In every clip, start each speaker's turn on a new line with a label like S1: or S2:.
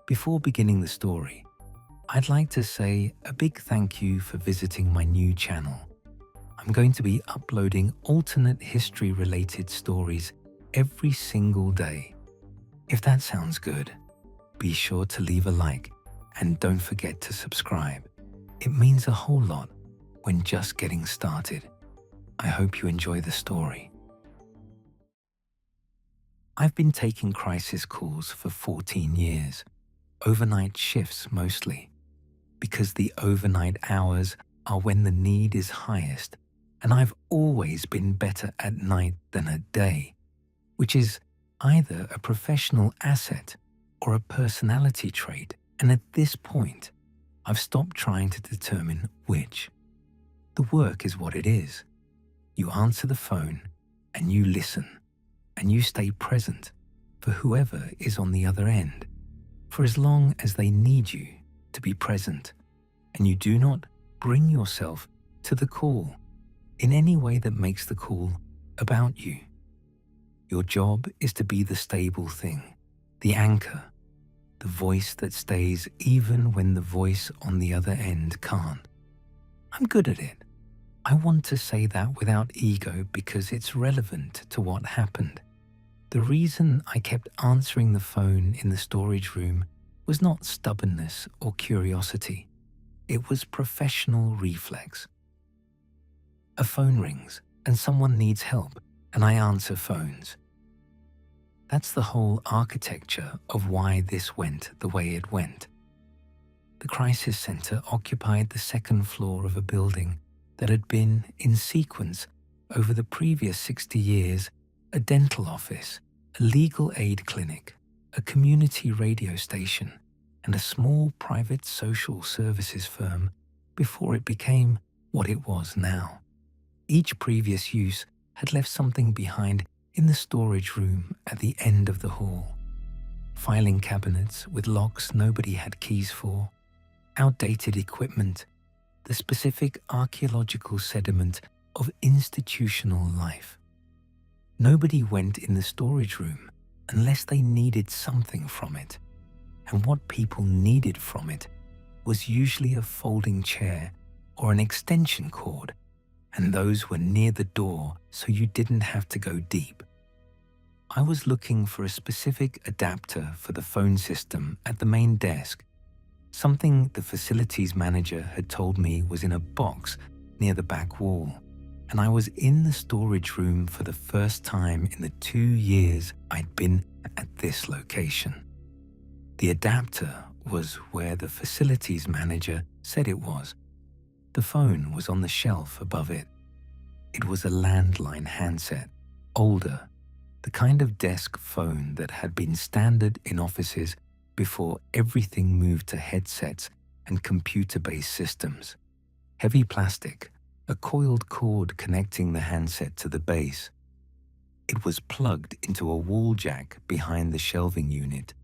S1: Before beginning the story, I'd like to say a big thank you for visiting my new channel. I'm going to be uploading alternate history-related stories every single day. If that sounds good, be sure to leave a like and don't forget to subscribe. It means a whole lot when just getting started. I hope you enjoy the story. I've been taking crisis calls for 14 years, overnight shifts mostly, because the overnight hours are when the need is highest, and I've always been better at night than at day, which is either a professional asset or a personality trait, and at this point, I've stopped trying to determine which. The work is what it is. You answer the phone, and you listen, and you stay present for whoever is on the other end, for as long as they need you to be present, and you do not bring yourself to the call in any way that makes the call about you. Your job is to be the stable thing, the anchor, the voice that stays even when the voice on the other end can't. I'm good at it. I want to say that without ego because it's relevant to what happened. The reason I kept answering the phone in the storage room was not stubbornness or curiosity. It was professional reflex. A phone rings and someone needs help, and I answer phones. That's the whole architecture of why this went the way it went. The crisis center occupied the second floor of a building that had been, in sequence, over the previous 60 years, a dental office, a legal aid clinic, a community radio station, and a small private social services firm before it became what it was now. Each previous use had left something behind in the storage room at the end of the hall. Filing cabinets with locks nobody had keys for, outdated equipment, the specific archaeological sediment of institutional life. Nobody went in the storage room unless they needed something from it, and what people needed from it was usually a folding chair or an extension cord, and those were near the door so you didn't have to go deep. I was looking for a specific adapter for the phone system at the main desk, something the facilities manager had told me was in a box near the back wall, and I was in the storage room for the first time in the 2 years I'd been at this location. The adapter was where the facilities manager said it was. The phone was on the shelf above it. It was a landline handset, older, the kind of desk phone that had been standard in offices before everything moved to headsets and computer-based systems. Heavy plastic, a coiled cord connecting the handset to the base. It was plugged into a wall jack behind the shelving unit.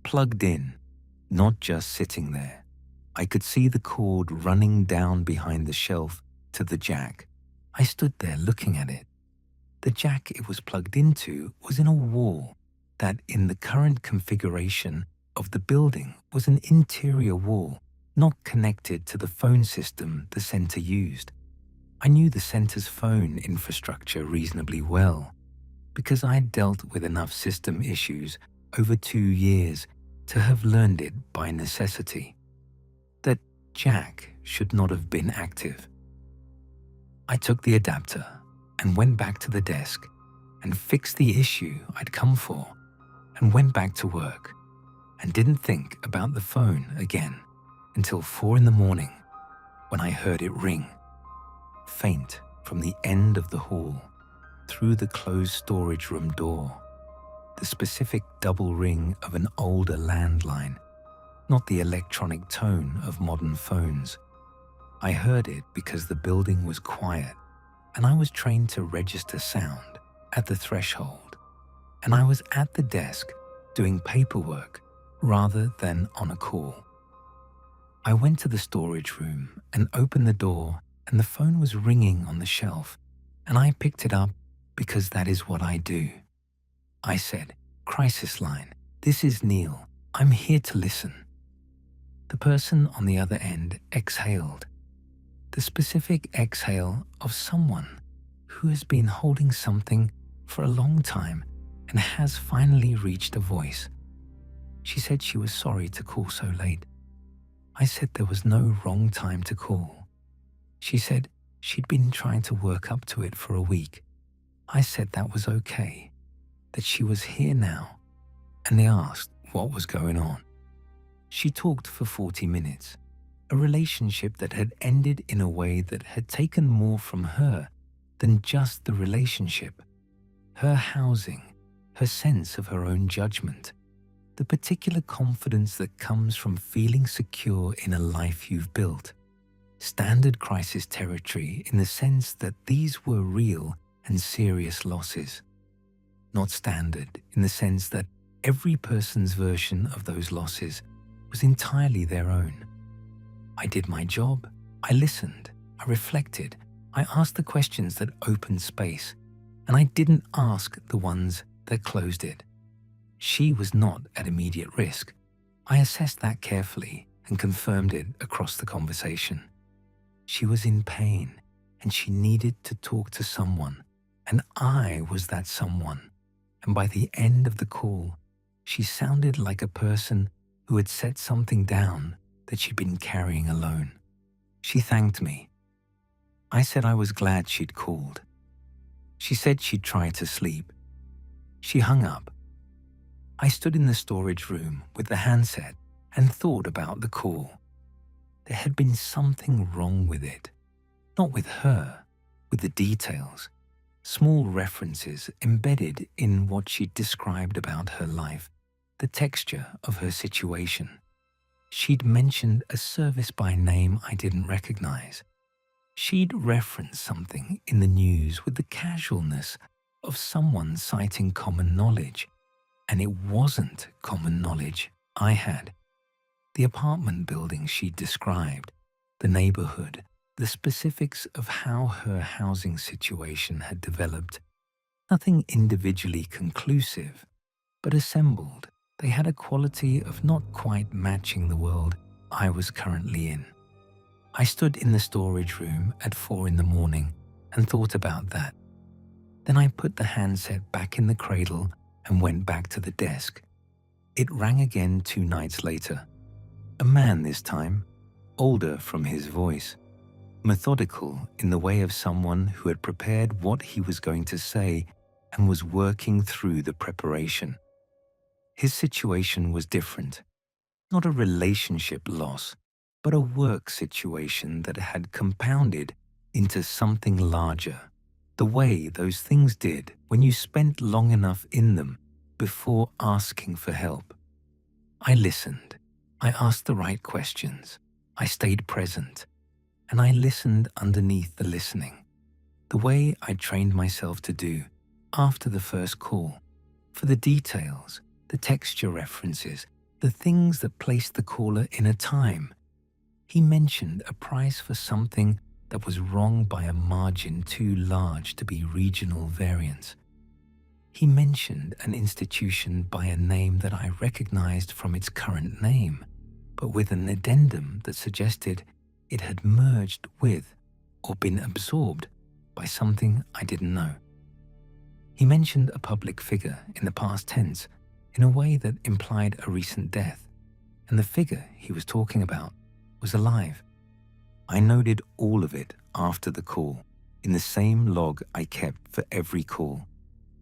S1: Plugged in, not just sitting there. I could see the cord running down behind the shelf to the jack. I stood there looking at it. The jack it was plugged into was in a wall that, in the current configuration of the building, was an interior wall, not connected to the phone system the center used. I knew the center's phone infrastructure reasonably well, because I'd dealt with enough system issues over 2 years to have learned it by necessity. That jack should not have been active. I took the adapter and went back to the desk and fixed the issue I'd come for, and went back to work and didn't think about the phone again until 4 in the morning when I heard it ring, faint from the end of the hall through the closed storage room door, the specific double ring of an older landline, not the electronic tone of modern phones. I heard it because the building was quiet and I was trained to register sound at the threshold, and I was at the desk doing paperwork rather than on a call. I went to the storage room and opened the door, and the phone was ringing on the shelf, and I picked it up because that is what I do. I said, "Crisis line, this is Neel. I'm here to listen. The person on the other end exhaled, the specific exhale of someone who has been holding something for a long time and has finally reached a voice. She said she was sorry to call so late. I said there was no wrong time to call. She said she'd been trying to work up to it for a week. I said that was okay, that she was here now, and they asked what was going on. She talked for 40 minutes, a relationship that had ended in a way that had taken more from her than just the relationship. Her housing, her sense of her own judgment, the particular confidence that comes from feeling secure in a life you've built. Standard crisis territory in the sense that these were real and serious losses. Not standard in the sense that every person's version of those losses was entirely their own. I did my job, I listened, I reflected, I asked the questions that opened space, and I didn't ask the ones that closed it. She was not at immediate risk. I assessed that carefully and confirmed it across the conversation. She was in pain and she needed to talk to someone, and I was that someone. And by the end of the call, she sounded like a person who had set something down that she'd been carrying alone. She thanked me. I said I was glad she'd called. She said she'd try to sleep. She hung up. I stood in the storage room with the handset and thought about the call. There had been something wrong with it. Not with her, with the details. Small references embedded in what she'd described about her life, the texture of her situation. She'd mentioned a service by name I didn't recognize. She'd referenced something in the news with the casualness of someone citing common knowledge, and it wasn't common knowledge I had. The apartment building she'd described, the neighborhood, the specifics of how her housing situation had developed, nothing individually conclusive, but assembled, they had a quality of not quite matching the world I was currently in. I stood in the storage room at 4 a.m. and thought about that. Then I put the handset back in the cradle and went back to the desk. It rang again 2 nights later. A man this time, older from his voice, methodical in the way of someone who had prepared what he was going to say and was working through the preparation. His situation was different, not a relationship loss, but a work situation that had compounded into something larger, the way those things did when you spent long enough in them before asking for help. I listened. I asked the right questions. I stayed present. And I listened underneath the listening, the way I trained myself to do after the first call, for the details, the texture references, the things that placed the caller in a time. He mentioned a price for something that was wrong by a margin too large to be regional variance. He mentioned an institution by a name that I recognized from its current name, but with an addendum that suggested it had merged with or been absorbed by something I didn't know. He mentioned a public figure in the past tense in a way that implied a recent death, and the figure he was talking about was alive. I noted all of it after the call, in the same log I kept for every call.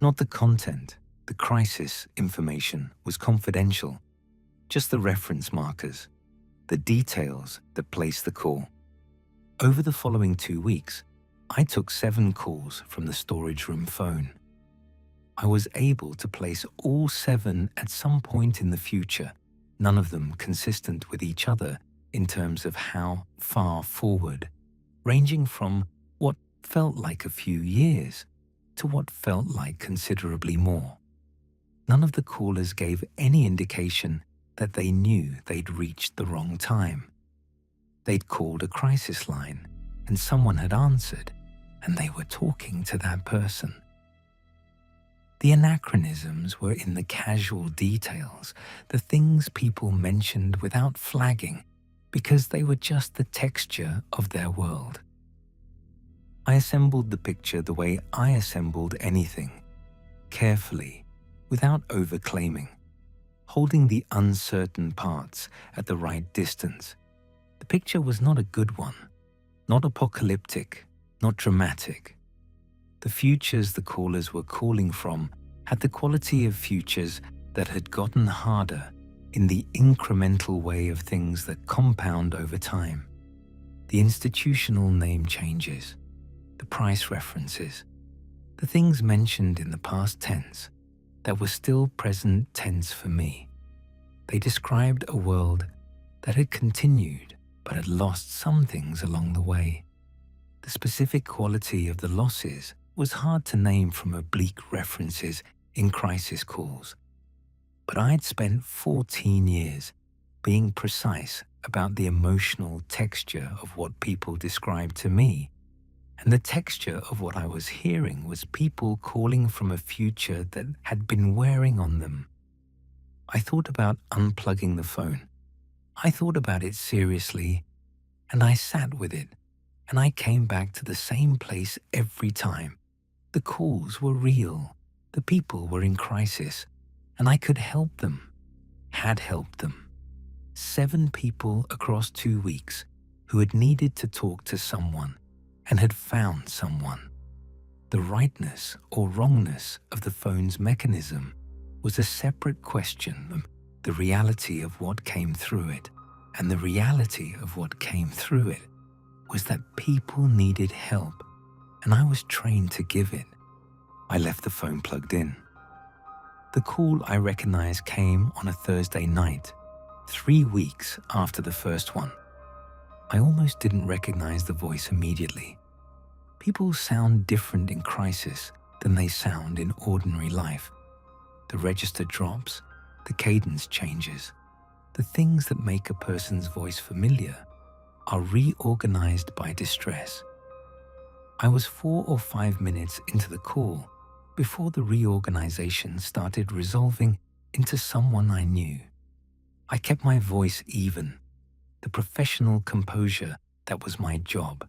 S1: Not the content, the crisis information was confidential, just the reference markers, the details that placed the call. Over the following 2 weeks, I took 7 calls from the storage room phone. I was able to place all 7 at some point in the future, none of them consistent with each other in terms of how far forward, ranging from what felt like a few years to what felt like considerably more. None of the callers gave any indication that they knew they'd reached the wrong time. They'd called a crisis line and someone had answered, and they were talking to that person. The anachronisms were in the casual details, the things people mentioned without flagging, because they were just the texture of their world. I assembled the picture the way I assembled anything, carefully, without overclaiming, holding the uncertain parts at the right distance. The picture was not a good one, not apocalyptic, not dramatic. The futures the callers were calling from had the quality of futures that had gotten harder in the incremental way of things that compound over time. The institutional name changes, the price references, the things mentioned in the past tense that were still present tense for me. They described a world that had continued but had lost some things along the way. The specific quality of the losses was hard to name from oblique references in crisis calls. But I'd spent 14 years being precise about the emotional texture of what people described to me, and the texture of what I was hearing was people calling from a future that had been wearing on them. I thought about unplugging the phone. I thought about it seriously, and I sat with it, and I came back to the same place every time. The calls were real. The people were in crisis, and I could help them, had helped them. 7 people across 2 weeks who had needed to talk to someone and had found someone. The rightness or wrongness of the phone's mechanism was a separate question. The reality of what came through it, and the reality of what came through it, was that people needed help, and I was trained to give it. I left the phone plugged in. The call I recognized came on a Thursday night, 3 weeks after the first one. I almost didn't recognize the voice immediately. People sound different in crisis than they sound in ordinary life. The register drops, the cadence changes. The things that make a person's voice familiar are reorganized by distress. I was 4 or 5 minutes into the call before the reorganization started resolving into someone I knew. I kept my voice even, the professional composure that was my job.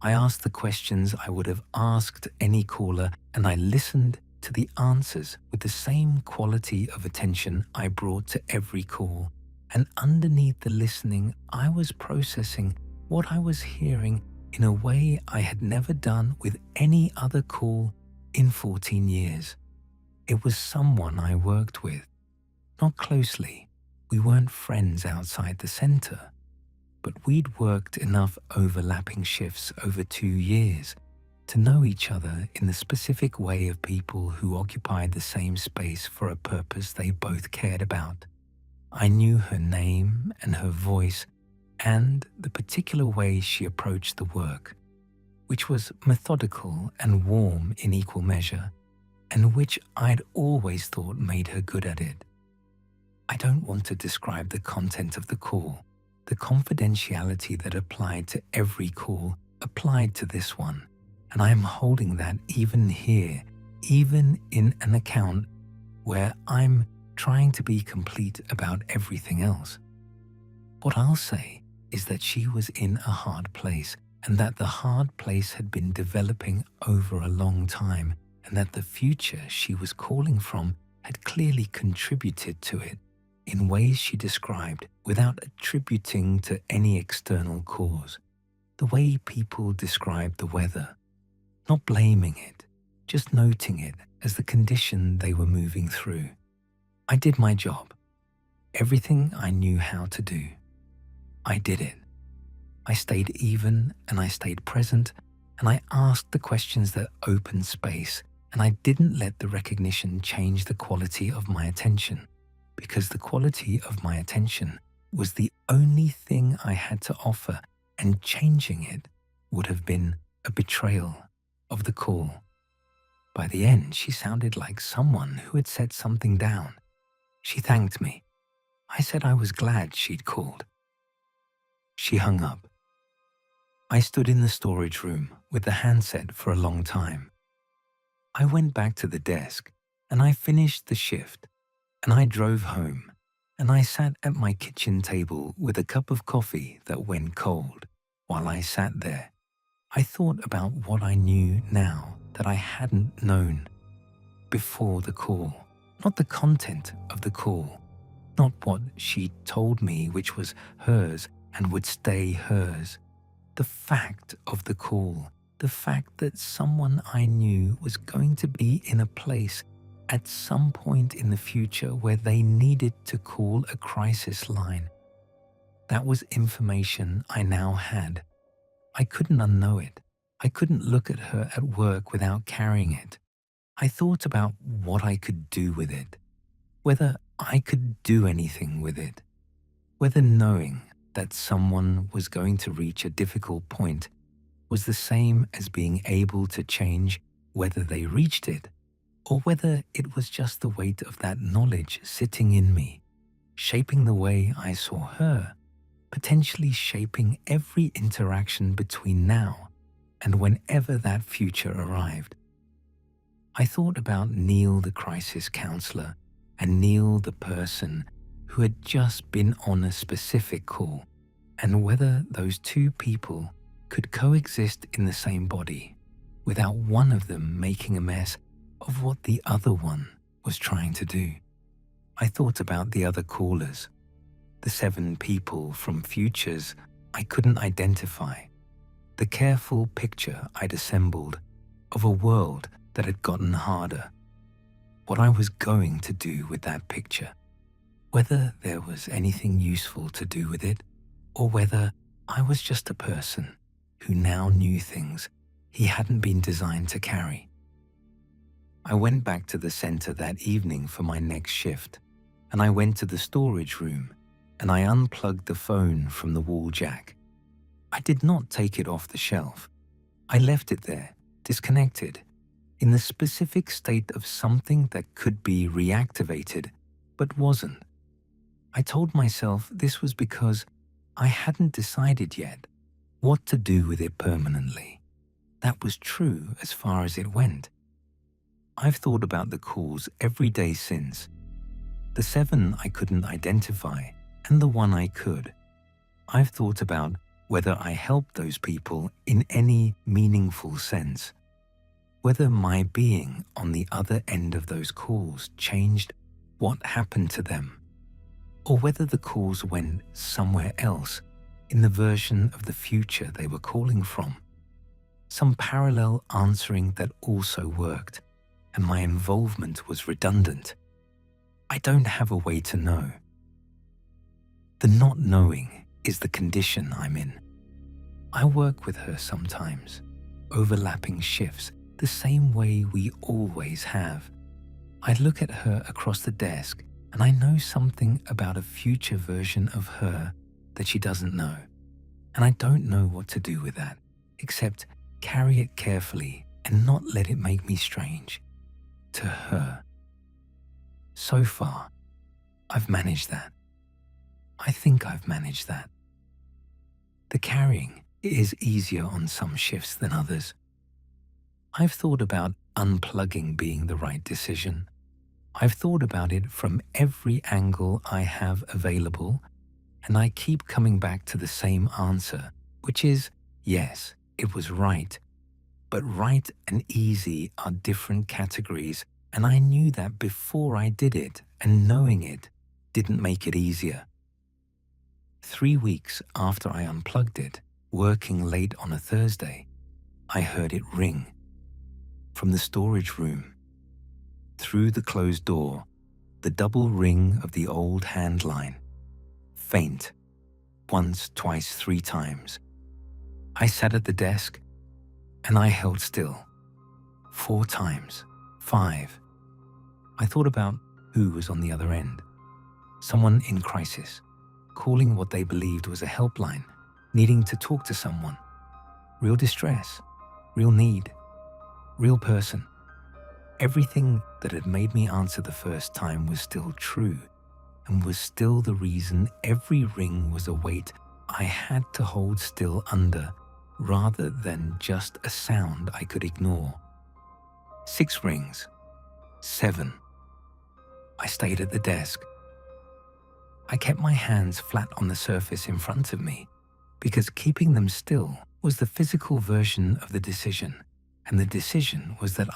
S1: I asked the questions I would have asked any caller, and I listened to the answers with the same quality of attention I brought to every call. And underneath the listening, I was processing what I was hearing in a way I had never done with any other call in 14 years. It was someone I worked with. Not closely. We weren't friends outside the center. But we'd worked enough overlapping shifts over 2 years to know each other in the specific way of people who occupied the same space for a purpose they both cared about. I knew her name and her voice and the particular way she approached the work, which was methodical and warm in equal measure, and which I'd always thought made her good at it. I don't want to describe the content of the call. The confidentiality that applied to every call applied to this one, and I am holding that even here, even in an account where I'm trying to be complete about everything else. What I'll say is that she was in a hard place, and that the hard place had been developing over a long time, and that the future she was calling from had clearly contributed to it in ways she described without attributing to any external cause, the way people describe the weather, not blaming it, just noting it as the condition they were moving through. I did my job, everything I knew how to do. I did it. I stayed even, and I stayed present, and I asked the questions that opened space, and I didn't let the recognition change the quality of my attention, because the quality of my attention was the only thing I had to offer, and changing it would have been a betrayal of the call. By the end, she sounded like someone who had set something down. She thanked me. I said I was glad she'd called. She hung up. I stood in the storage room with the handset for a long time. I went back to the desk And I finished the shift, and I drove home, and I sat at my kitchen table with a cup of coffee that went cold. While I sat there, I thought about what I knew now that I hadn't known before the call. Not the content of the call, not what she told me, which was hers and would stay hers. The fact of the call, the fact that someone I knew was going to be in a place at some point in the future where they needed to call a crisis line. That was information I now had. I couldn't unknow it. I couldn't look at her at work without carrying it. I thought about what I could do with it, whether I could do anything with it, whether knowing that someone was going to reach a difficult point was the same as being able to change whether they reached it, or whether it was just the weight of that knowledge sitting in me, shaping the way I saw her, potentially shaping every interaction between now and whenever that future arrived. I thought about Neel the crisis counselor and Neel the person who had just been on a specific call, and whether those two people could coexist in the same body without one of them making a mess of what the other one was trying to do. I thought about the other callers, the 7 people from futures I couldn't identify, the careful picture I'd assembled of a world that had gotten harder, what I was going to do with that picture, whether there was anything useful to do with it, or whether I was just a person who now knew things he hadn't been designed to carry. I went back to the center that evening for my next shift, and I went to the storage room and I unplugged the phone from the wall jack. I did not take it off the shelf. I left it there, disconnected, in the specific state of something that could be reactivated, but wasn't. I told myself this was because I hadn't decided yet what to do with it permanently. That was true as far as it went. I've thought about the calls every day since. The 7 I couldn't identify and the one I could. I've thought about whether I helped those people in any meaningful sense, whether my being on the other end of those calls changed what happened to them, or whether the calls went somewhere else in the version of the future they were calling from. Some parallel answering that also worked, and my involvement was redundant. I don't have a way to know. The not knowing is the condition I'm in. I work with her sometimes, overlapping shifts, the same way we always have. I look at her across the desk and I know something about a future version of her that she doesn't know. And I don't know what to do with that, except carry it carefully and not let it make me strange to her. So far, I've managed that. I think I've managed that. The carrying is easier on some shifts than others. I've thought about unplugging being the right decision. I've thought about it from every angle I have available, and I keep coming back to the same answer, which is yes, it was right. But right and easy are different categories, and I knew that before I did it, and knowing it didn't make it easier. 3 weeks after I unplugged it, working late on a Thursday, I heard it ring. From the storage room, through the closed door, the double ring of the old landline. Faint, once, twice, 3 times. I sat at the desk and I held still. 4 times, 5. I thought about who was on the other end. Someone in crisis, calling what they believed was a helpline, needing to talk to someone. Real distress, real need, real person. Everything that had made me answer the first time was still true, and was still the reason every ring was a weight I had to hold still under, rather than just a sound I could ignore. 6 rings, 7 I stayed at the desk. I kept my hands flat on the surface in front of me because keeping them still was the physical version of the decision, and the decision was that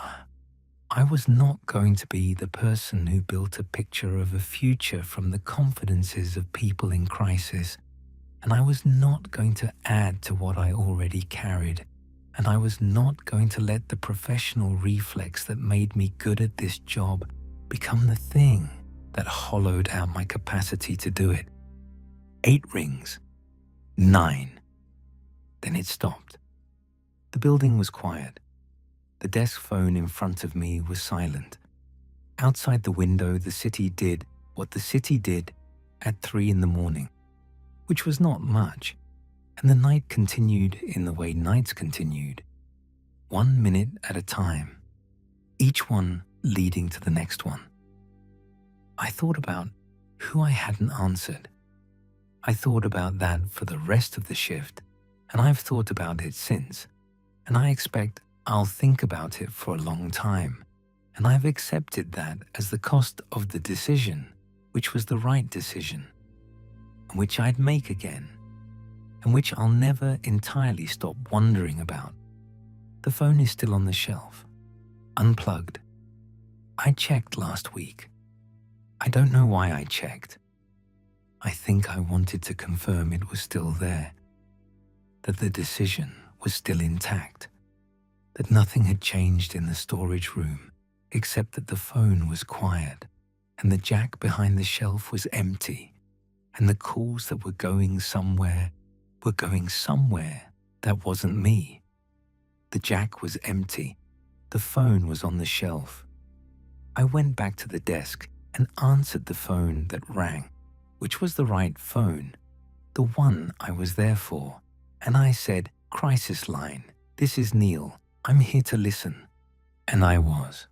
S1: I was not going to be the person who built a picture of a future from the confidences of people in crisis, and I was not going to add to what I already carried, and I was not going to let the professional reflex that made me good at this job become the thing that hollowed out my capacity to do it. 8 rings. 9. Then it stopped. The building was quiet. The desk phone in front of me was silent. Outside the window, the city did what the city did at 3 in the morning, which was not much, and the night continued in the way nights continued, 1 minute at a time, each one leading to the next one. I thought about who I hadn't answered. I thought about that for the rest of the shift, and I've thought about it since, and I expect I'll think about it for a long time, and I've accepted that as the cost of the decision, which was the right decision, and which I'd make again, and which I'll never entirely stop wondering about. The phone is still on the shelf, unplugged. I checked last week. I don't know why I checked. I think I wanted to confirm it was still there, that the decision was still intact, that nothing had changed in the storage room except that the phone was quiet and the jack behind the shelf was empty, and the calls that were going somewhere that wasn't me. The jack was empty. The phone was on the shelf. I went back to the desk and answered the phone that rang, which was the right phone, the one I was there for, and I said, "Crisis line, this is Neel. I'm here to listen." And I was.